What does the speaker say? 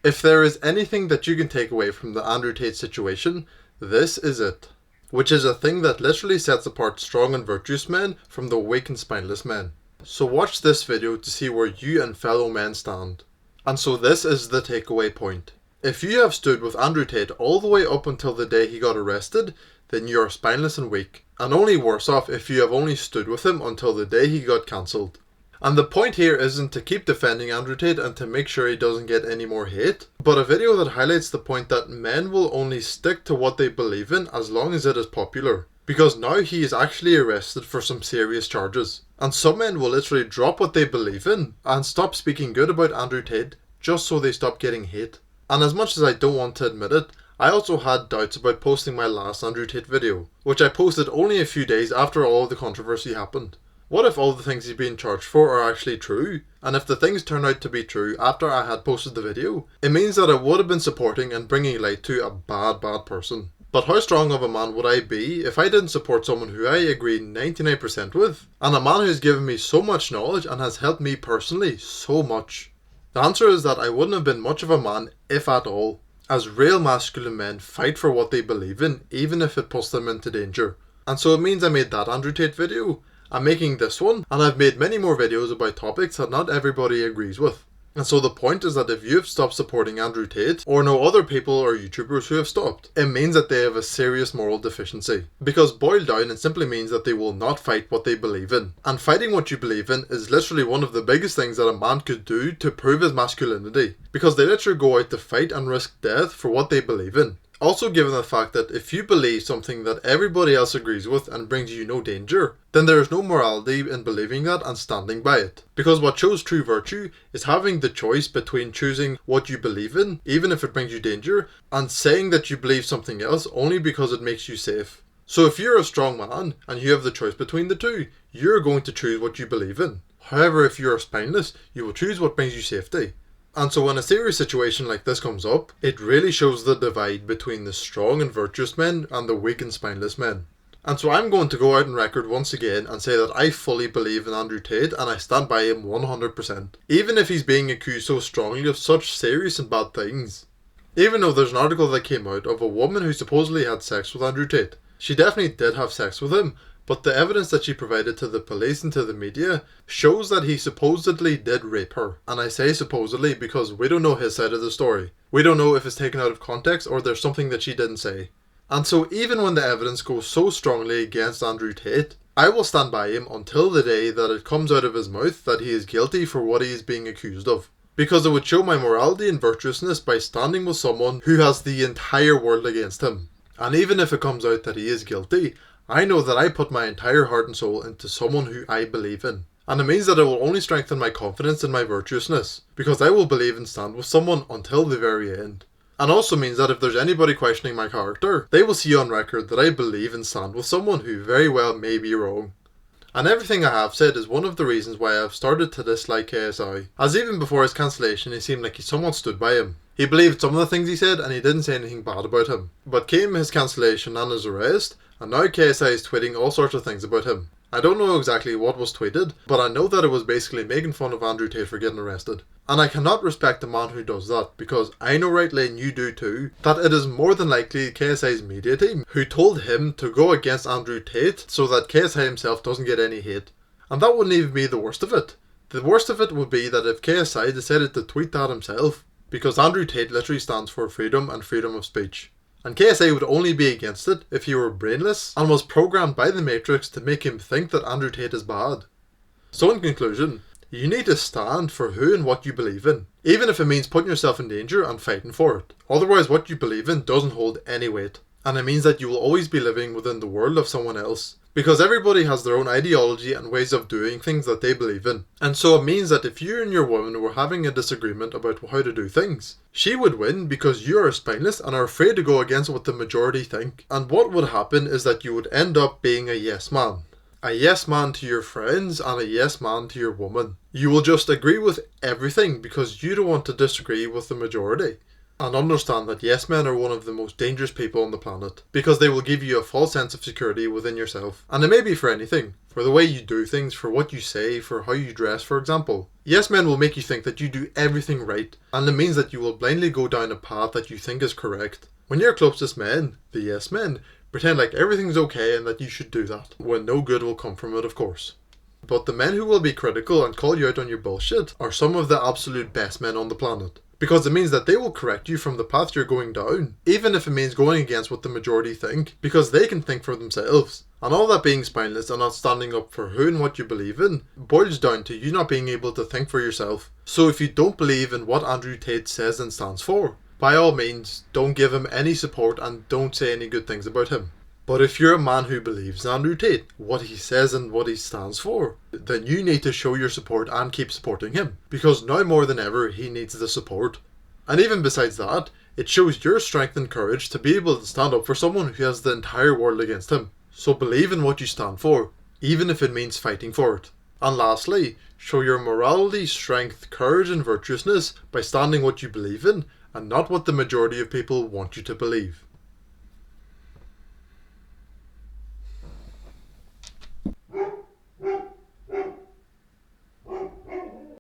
If there is anything that you can take away from the Andrew Tate situation, this is it. Which is a thing that literally sets apart strong and virtuous men from the weak and spineless men. So watch this video to see where you and fellow men stand. And so this is the takeaway point. If you have stood with Andrew Tate all the way up until the day he got arrested, then you are spineless and weak. And only worse off if you have only stood with him until the day he got cancelled. And the point here isn't to keep defending Andrew Tate and to make sure he doesn't get any more hate, but a video that highlights the point that men will only stick to what they believe in as long as it is popular. Because now he is actually arrested for some serious charges. And some men will literally drop what they believe in and stop speaking good about Andrew Tate just so they stop getting hate. And as much as I don't want to admit it, I also had doubts about posting my last Andrew Tate video, which I posted only a few days after all of the controversy happened. What if all the things he's being charged for are actually true? And if the things turn out to be true after I had posted the video, it means that I would have been supporting and bringing light to a bad person. But how strong of a man would I be if I didn't support someone who I agree 99% with? And a man who's given me so much knowledge and has helped me personally so much? The answer is that I wouldn't have been much of a man, if at all. As real masculine men fight for what they believe in, even if it puts them into danger. And so it means I made that Andrew Tate video. I'm making this one, and I've made many more videos about topics that not everybody agrees with. And so the point is that if you have stopped supporting Andrew Tate, or know other people or YouTubers who have stopped, it means that they have a serious moral deficiency. Because boiled down, it simply means that they will not fight what they believe in. And fighting what you believe in is literally one of the biggest things that a man could do to prove his masculinity. Because they literally go out to fight and risk death for what they believe in. Also, given the fact that if you believe something that everybody else agrees with and brings you no danger, then there is no morality in believing that and standing by it. Because what shows true virtue is having the choice between choosing what you believe in, even if it brings you danger, and saying that you believe something else only because it makes you safe. So if you're a strong man and you have the choice between the two, you're going to choose what you believe in. However, if you're spineless, you will choose what brings you safety. And so when a serious situation like this comes up, it really shows the divide between the strong and virtuous men and the weak and spineless men. And so I'm going to go out on record once again and say that I fully believe in Andrew Tate and I stand by him 100%. Even if he's being accused so strongly of such serious and bad things. Even though there's an article that came out of a woman who supposedly had sex with Andrew Tate. She definitely did have sex with him. But the evidence that she provided to the police and to the media shows that he supposedly did rape her. And I say supposedly because we don't know his side of the story. We don't know if it's taken out of context or there's something that she didn't say. And so even when the evidence goes so strongly against Andrew Tate, I will stand by him until the day that it comes out of his mouth that he is guilty for what he is being accused of. Because it would show my morality and virtuousness by standing with someone who has the entire world against him. And even if it comes out that he is guilty, I know that I put my entire heart and soul into someone who I believe in. And it means that it will only strengthen my confidence in my virtuousness, because I will believe and stand with someone until the very end. And also means that if there's anybody questioning my character, they will see on record that I believe and stand with someone who very well may be wrong. And everything I have said is one of the reasons why I have started to dislike KSI, as even before his cancellation he seemed like he somewhat stood by him. He believed some of the things he said and he didn't say anything bad about him. But came his cancellation and his arrest, and now KSI is tweeting all sorts of things about him. I don't know exactly what was tweeted, but I know that it was basically making fun of Andrew Tate for getting arrested. And I cannot respect a man who does that, because I know rightly, and you do too, that it is more than likely KSI's media team who told him to go against Andrew Tate so that KSI himself doesn't get any hate. And that wouldn't even be the worst of it. The worst of it would be that if KSI decided to tweet that himself, because Andrew Tate literally stands for freedom and freedom of speech. And KSI would only be against it if he were brainless and was programmed by the Matrix to make him think that Andrew Tate is bad. So in conclusion, you need to stand for who and what you believe in, even if it means putting yourself in danger and fighting for it. Otherwise what you believe in doesn't hold any weight. And it means that you will always be living within the world of someone else. Because everybody has their own ideology and ways of doing things that they believe in. And so it means that if you and your woman were having a disagreement about how to do things, she would win because you are spineless and are afraid to go against what the majority think. And what would happen is that you would end up being a yes man. A yes man to your friends and a yes man to your woman. You will just agree with everything because you don't want to disagree with the majority. And understand that yes men are one of the most dangerous people on the planet, because they will give you a false sense of security within yourself. And it may be for anything, for the way you do things, for what you say, for how you dress, for example. Yes men will make you think that you do everything right, and it means that you will blindly go down a path that you think is correct. When your closest men, the yes men, pretend like everything's okay and that you should do that, when no good will come from it, of course. But the men who will be critical and call you out on your bullshit are some of the absolute best men on the planet. Because it means that they will correct you from the path you're going down, even if it means going against what the majority think, because they can think for themselves. And all that being spineless and not standing up for who and what you believe in boils down to you not being able to think for yourself. So if you don't believe in what Andrew Tate says and stands for, by all means, don't give him any support and don't say any good things about him. But if you're a man who believes in Andrew Tate, what he says and what he stands for, then you need to show your support and keep supporting him. Because now more than ever, he needs the support. And even besides that, it shows your strength and courage to be able to stand up for someone who has the entire world against him. So believe in what you stand for, even if it means fighting for it. And lastly, show your morality, strength, courage and virtuousness by standing what you believe in, and not what the majority of people want you to believe.